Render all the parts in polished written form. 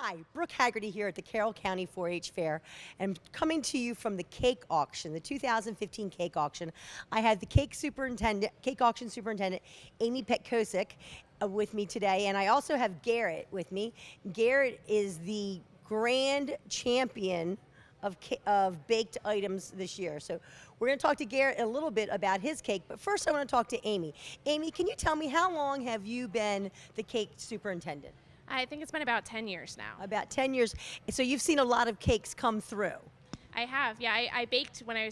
Hi, Brooke Haggerty here at the Carroll County 4-H Fair, and I'm coming to you from the cake auction, the 2015 cake auction. I had the cake auction superintendent, Amy Petkosik, with me today, and I also have Garrett with me. Garrett is the grand champion of baked items this year. So we're going to talk to Garrett a little bit about his cake, but first I want to talk to Amy. Amy, can you tell me, how long have you been the cake superintendent? I think it's been about 10 years now. About 10 years. So you've seen a lot of cakes come through. I have, yeah. I baked when I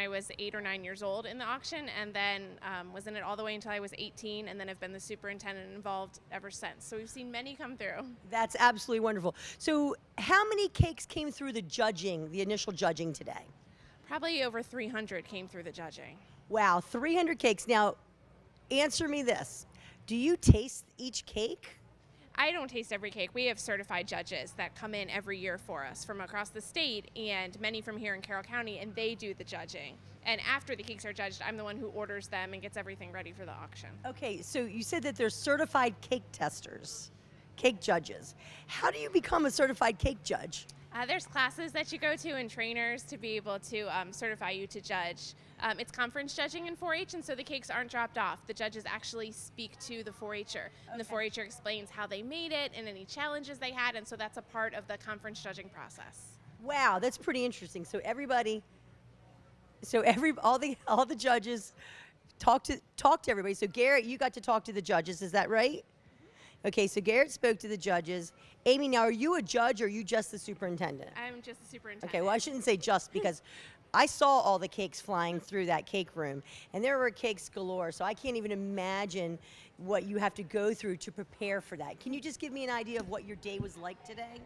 was 8 or 9 years old in the auction, and then was in it all the way until I was 18, and then have been the superintendent involved ever since. So we've seen many come through. That's absolutely wonderful. So how many cakes came through the judging, the initial judging today? Probably over 300 came through the judging. Wow, 300 cakes. Now, answer me this. Do you taste each cake? I don't taste every cake. We have certified judges that come in every year for us from across the state, and many from here in Carroll County, and they do the judging. And after the cakes are judged, I'm the one who orders them and gets everything ready for the auction. Okay, so you said that there's certified cake testers, cake judges. How do you become a certified cake judge? There's classes that you go to and trainers to be able to certify you to judge. It's conference judging in 4-H, and so the cakes aren't dropped off. The judges actually speak to the 4-H'er, and the 4-H'er explains how they made it and any challenges they had, and so that's a part of the conference judging process. Wow, that's pretty interesting. So all the judges talk to everybody. So Garrett, you got to talk to the judges, is that right? Okay, so Garrett spoke to the judges. Amy, now are you a judge or are you just the superintendent? I'm just the superintendent. Okay, well I shouldn't say just, because I saw all the cakes flying through that cake room, and there were cakes galore, so I can't even imagine what you have to go through to prepare for that. Can you just give me an idea of what your day was like today?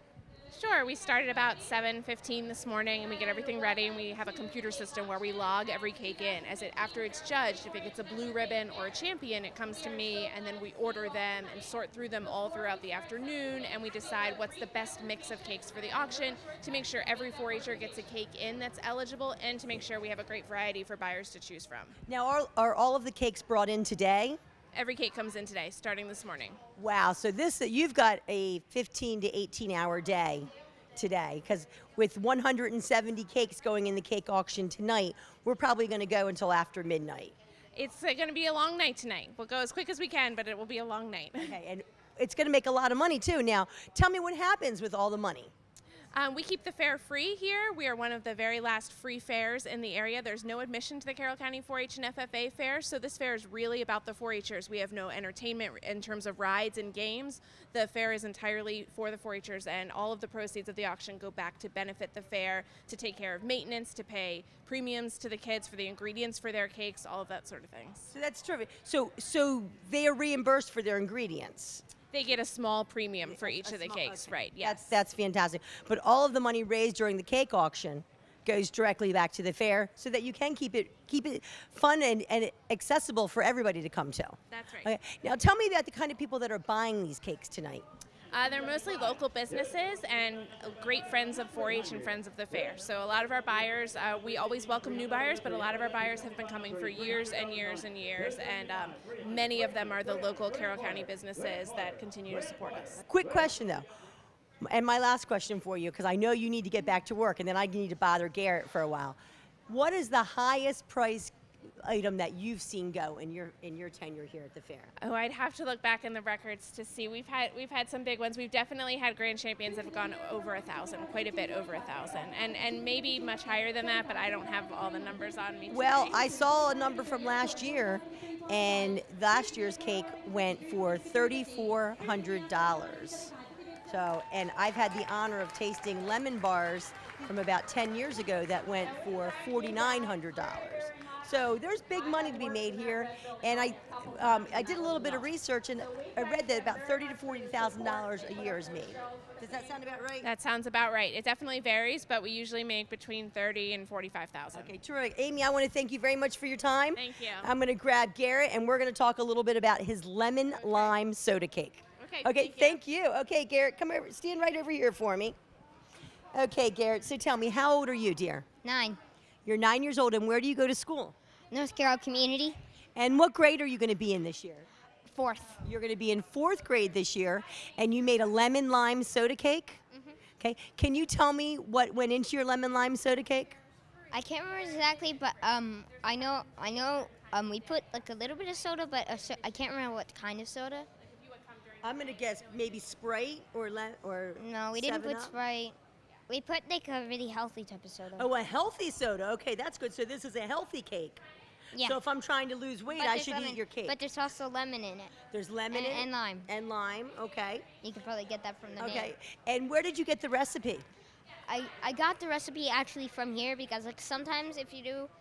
Sure, we started about 7:15 this morning, and we get everything ready, and we have a computer system where we log every cake in. After it's judged, if it gets a blue ribbon or a champion, it comes to me, and then we order them and sort through them all throughout the afternoon, and we decide what's the best mix of cakes for the auction to make sure every 4-H'er gets a cake in that's eligible, and to make sure we have a great variety for buyers to choose from. Now, are all of the cakes brought in today? Every cake comes in today, starting this morning. Wow, so you've got a 15 to 18 hour day today, because with 170 cakes going in the cake auction tonight, we're probably going to go until after midnight. It's going to be a long night tonight. We'll go as quick as we can, but it will be a long night. Okay, and it's going to make a lot of money too. Now, tell me what happens with all the money. We keep the fair free here. We are one of the very last free fairs in the area. There's no admission to the Carroll County 4-H and FFA fair, so this fair is really about the 4-H'ers. We have no entertainment in terms of rides and games. The fair is entirely for the 4-H'ers, and all of the proceeds of the auction go back to benefit the fair, to take care of maintenance, to pay premiums to the kids for the ingredients for their cakes, all of that sort of things. So that's terrific. So they are reimbursed for their ingredients. They get a small premium for each of the cakes, okay. right? Yes. That's fantastic. But all of the money raised during the cake auction goes directly back to the fair, so that you can keep it fun and accessible for everybody to come to. That's right. Okay. Now tell me about the kind of people that are buying these cakes tonight. They're mostly local businesses and great friends of 4-H and friends of the fair. So a lot of our buyers, we always welcome new buyers, but a lot of our buyers have been coming for years and years and years, and many of them are the local Carroll County businesses that continue to support us. Quick question though, and my last question for you, because I know you need to get back to work, and then I need to bother Garrett for a while. What is the highest price item that you've seen go in your tenure here at the fair? Oh, I'd have to look back in the records to see. We've had some big ones. We've definitely had grand champions that have gone over 1,000, quite a bit over 1,000, and maybe much higher than that, but I don't have all the numbers on me. Well, today. I saw a number from last year, and last year's cake went for $3,400. So, and I've had the honor of tasting lemon bars from about 10 years ago that went for $4,900. So there's big money to be made here, and I did a little bit of research, and I read that about $30,000 to $40,000 a year is made. Does that sound about right? That sounds about right. It definitely varies, but we usually make between $30,000 and $45,000. Okay, terrific. Amy, I want to thank you very much for your time. Thank you. I'm going to grab Garrett, and we're going to talk a little bit about his lemon lime soda cake. Okay, thank you. Okay, Garrett, come over, stand right over here for me. Okay, Garrett, so tell me, how old are you, dear? 9. You're 9 years old, and where do you go to school? North Carroll Community. And what grade are you going to be in this year? 4th. You're going to be in 4th grade this year, and you made a lemon lime soda cake? Mm-hmm. Okay. Can you tell me what went into your lemon lime soda cake? I can't remember exactly, but I know we put like a little bit of soda, but I can't remember what kind of soda. I'm gonna guess maybe Sprite or No, we didn't 7 put Up? Sprite. We put like a really healthy type of soda. Oh, a healthy soda. Okay, that's good. So this is a healthy cake. Yeah. So if I'm trying to lose weight, But I there's should lemon, eat your cake. But there's also lemon in it. There's lemon in it? And lime. And lime. Okay. You can probably get that from the name. Okay. And where did you get the recipe? I got the recipe actually from here because like sometimes if you don't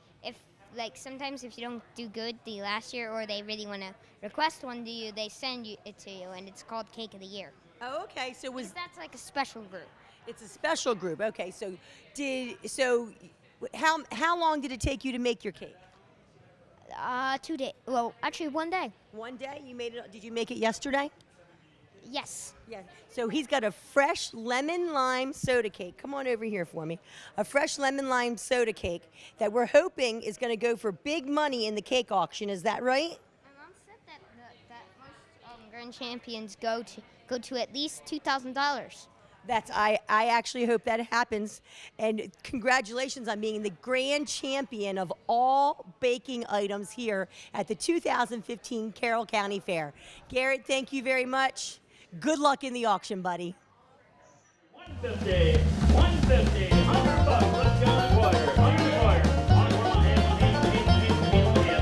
do good the last year or they really want to request one to you, they send it to you and it's called Cake of the Year. Oh, okay. So That's like a special group. it's a special group. Okay. So how long did it take you to make your cake? 2 days. Well, actually 1 day. One day you made it. Did you make it yesterday? Yes. Yeah. So he's got a fresh lemon lime soda cake. Come on over here for me. A fresh lemon lime soda cake that we're hoping is going to go for big money in the cake auction. Is that right? My mom said that most grand champions go to at least $2,000. I actually hope that happens. And congratulations on being the grand champion of all baking items here at the 2015 Carroll County Fair. Garrett, thank you very much. Good luck in the auction, buddy. 150, 150, $100. Let's go on water. On the water. On the water. On water. 150.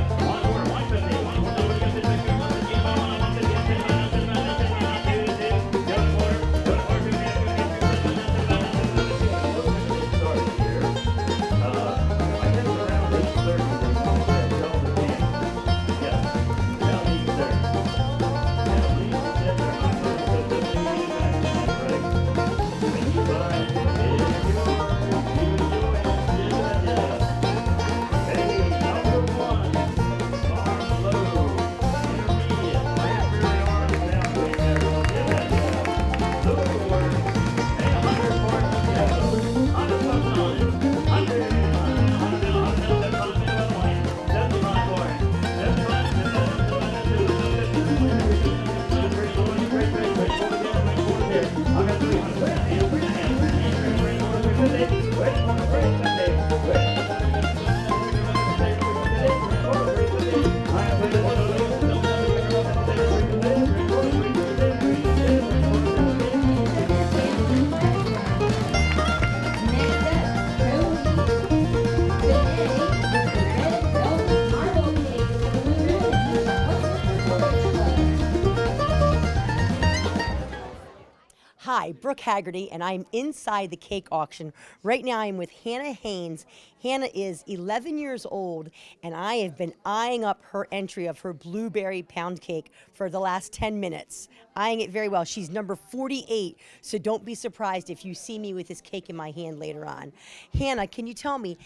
Hi, Brooke Haggerty, and I'm inside the cake auction. Right now I'm with Hannah Haynes. Hannah is 11 years old, and I have been eyeing up her entry of her blueberry pound cake for the last 10 minutes. Eyeing it very well. She's number 48, so don't be surprised if you see me with this cake in my hand later on. Hannah, can you tell me,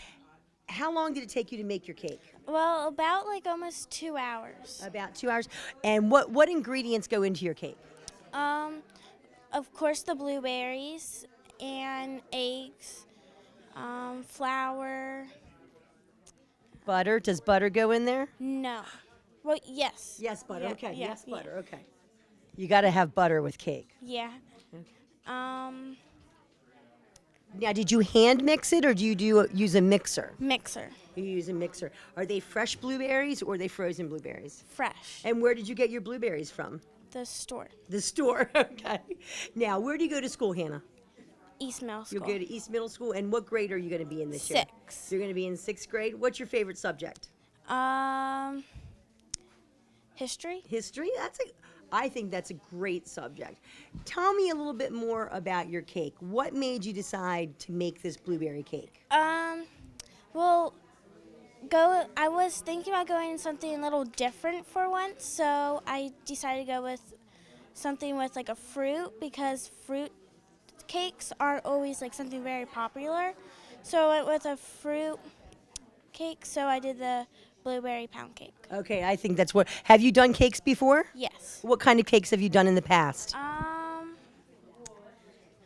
how long did it take you to make your cake? Well, about like almost 2 hours. About 2 hours. And what ingredients go into your cake? Of course, the blueberries and eggs, flour. Butter. Does butter go in there? No. Well, yes. Yes, butter. Yeah, Okay. yeah, Yes, yeah. butter. Okay. You got to have butter with cake. Yeah. Now, did you hand mix it or do you use a mixer? Mixer. You use a mixer. Are they fresh blueberries or are they frozen blueberries? Fresh. And where did you get your blueberries from? The store. The store. Okay. Now, where do you go to school, Hannah? East Middle School. You'll go to East Middle School. And what grade are you going to be in this year? 6. You're going to be in 6th grade. What's your favorite subject? History. History? I think that's a great subject. Tell me a little bit more about your cake. What made you decide to make this blueberry cake? Well, I was thinking about going something a little different for once, so I decided to go with something with like a fruit because fruit cakes aren't always like something very popular. So I went with a fruit cake, so I did the blueberry pound cake. Okay, I think that's what. Have you done cakes before? Yes. What kind of cakes have you done in the past? I'm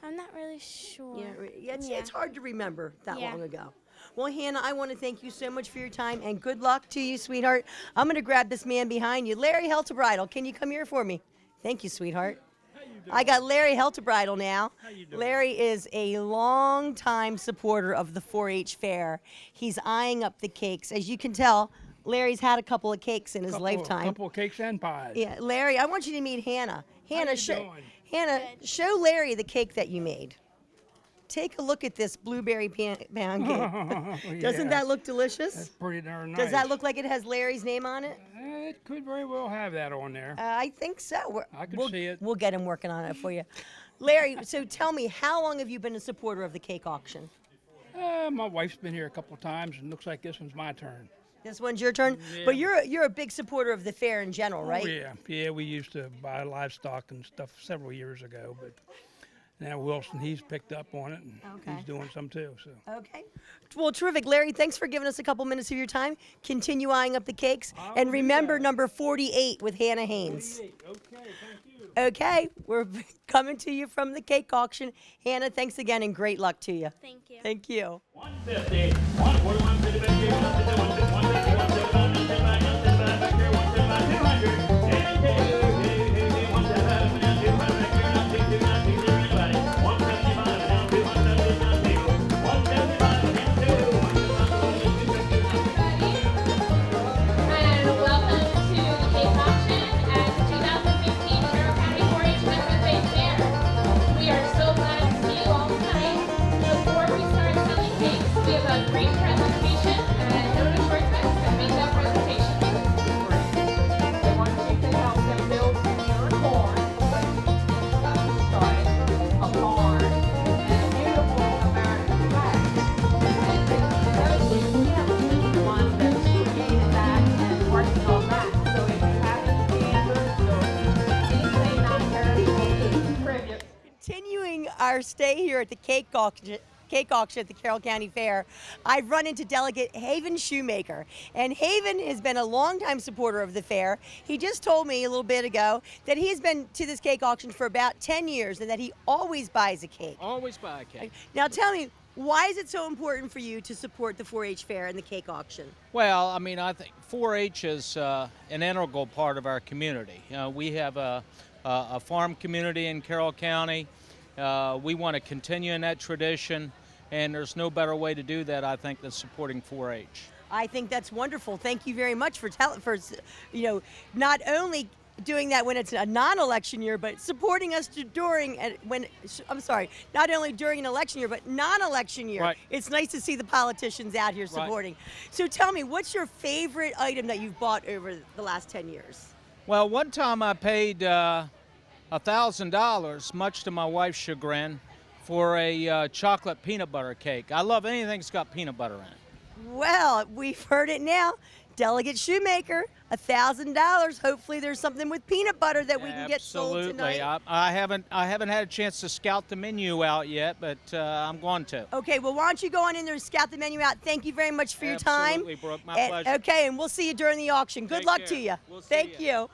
not really sure. It's hard to remember that Yeah. long ago. Well, Hannah, I want to thank you so much for your time and good luck to you, sweetheart. I'm going to grab this man behind you. Larry Heltah Bridal, can you come here for me? Thank you, sweetheart. I got Larry Heltah bridle now. How you doing? Larry is a long-time supporter of the 4-H fair. He's eyeing up the cakes. As you can tell, Larry's had a couple of cakes in his lifetime. Couple of cakes and pies. Yeah, Larry, I want you to meet Hannah. Hannah, doing? show Larry the cake that you made. Take a look at this blueberry pound cake. Doesn't that look delicious? That's pretty darn nice. Does that look like it has Larry's name on it? It could very well have that on there. I think so. I can we'll, see it. We'll get him working on it for you. Larry, so tell me, how long have you been a supporter of the cake auction? My wife's been here a couple of times, and looks like this one's my turn. This one's your turn? Yeah. But you're a big supporter of the fair in general, right? Oh, yeah. Yeah, we used to buy livestock and stuff several years ago, but now Wilson, he's picked up on it, and Okay. he's doing some too. So. Okay. Well, terrific. Larry, thanks for giving us a couple minutes of your time. Continue eyeing up the cakes. I And will do remember that. number 48 with Hannah Haynes. 48. Okay, thank you. Okay, we're coming to you from the cake auction. Hannah, thanks again and great luck to you. Thank you. Thank you. 150, 140, 150, 150, 150, 175, 175, back here, 175, 200, and 175, back here, 200, anybody. 175, down 200, down 2, 175, and 2, 175, And welcome to the cake auction at the 2015 Carroll County 4-H FFA Fair. We are so glad to see you all tonight. Before we start selling cakes, we have a brief presentation and Heltah Shortcuts that make that presentation. They want you to help them build your corn, but got to start a barn and a beautiful American flag. And this is the one that's created that and working on that. So if you have any standards or anything not perishable to tribute, Continuing our stay here at the cake auction at the Carroll County Fair, I've run into Delegate Haven Shoemaker. And Haven has been a longtime supporter of the fair. He just told me a little bit ago that he's been to this cake auction for about 10 years and that he always buys a cake. Always buy a cake. Now tell me, why is it so important for you to support the 4-H fair and the cake auction? Well, I mean, I think 4-H is an integral part of our community. We have a farm community in Carroll County. We want to continue in that tradition, and there's no better way to do that, I think, than supporting 4-H. I think that's wonderful. Thank you very much for not only doing that when it's a non-election year, but supporting us not only during an election year, but non-election year. Right. It's nice to see the politicians out here supporting. So tell me, what's your favorite item that you've bought over the last 10 years? Well, one time I paid $1,000, much to my wife's chagrin, for a chocolate peanut butter cake. I love anything that's got peanut butter in it. Well, we've heard it now. Delegate Shoemaker, $1,000. Hopefully there's something with peanut butter that we can get sold tonight. Absolutely. I haven't had a chance to scout the menu out yet, but I'm going to. Okay, well, why don't you go on in there and scout the menu out. Thank you very much for your time. Absolutely, Brooke. My pleasure. Okay, and we'll see you during the auction. Good Take luck care. to you. We'll see Thank ya. you.